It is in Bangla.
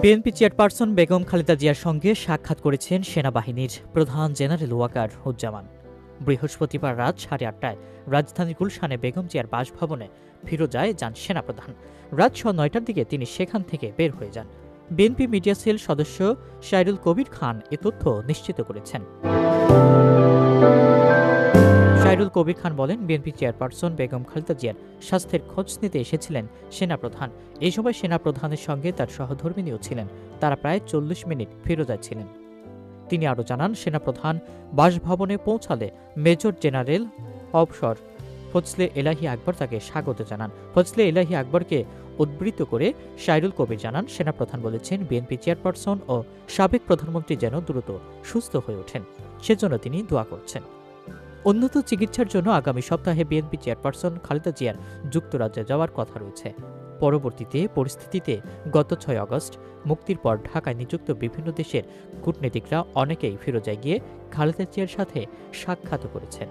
বিএনপি চেয়ারপারসন বেগম খালেদা জিয়ার সঙ্গে সাক্ষাৎ করেছেন সেনাবাহিনীর প্রধান জেনারেল ওয়াকার উজ্জামান। বৃহস্পতিবার রাত 8:30টায় রাজধানীর গুলশানে বেগম জিয়ার বাসভবনে ফিরোজায় যান সেনাপ্রধান। রাত 9টার দিকে তিনি সেখান থেকে বের হয়ে যান। বিএনপি মিডিয়া সেল সদস্য শাইরুল কবির খান এ তথ্য নিশ্চিত করেছেন। শাইরুল কবির খান বলেন, বিএনপি চেয়ারপারসন বেগম খালেদা জিয়ার স্বাস্থ্যের খোঁজ নিতে এসেছিলেন সেনাপ্রধান। এই সময় সেনাপ্রধানের সঙ্গে তার সহধর্মিণীও ছিলেন। তারা প্রায় 40 মিনিট ফিরোজায় ছিলেন। তিনি আরও জানান, সেনাপ্রধান বাসভবনে পৌঁছালে মেজর জেনারেল অবসর ফজলে এলাহি আকবর তাকে স্বাগত জানান। ফজলে এলাহি আকবরকে উদ্ধৃত করে শাইরুল কবির জানান, সেনাপ্রধান বলেছেন বিএনপি চেয়ারপারসন ও সাবেক প্রধানমন্ত্রী যেন দ্রুত সুস্থ হয়ে ওঠেন, সেজন্য তিনি দোয়া করছেন। উন্নত চিকিৎসার জন্য আগামী সপ্তাহে বিএনপি চেয়ারপারসন খালেদা জিয়ার যুক্তরাজ্যে যাওয়ার কথা রয়েছে। পরবর্তীতে পরিস্থিতিতে গত 6 আগস্ট মুক্তির পর ঢাকায় নিযুক্ত বিভিন্ন দেশের কূটনীতিকরা অনেকেই ফিরোজায় গিয়ে খালেদা জিয়ার সাথে সাক্ষাৎ করেছেন।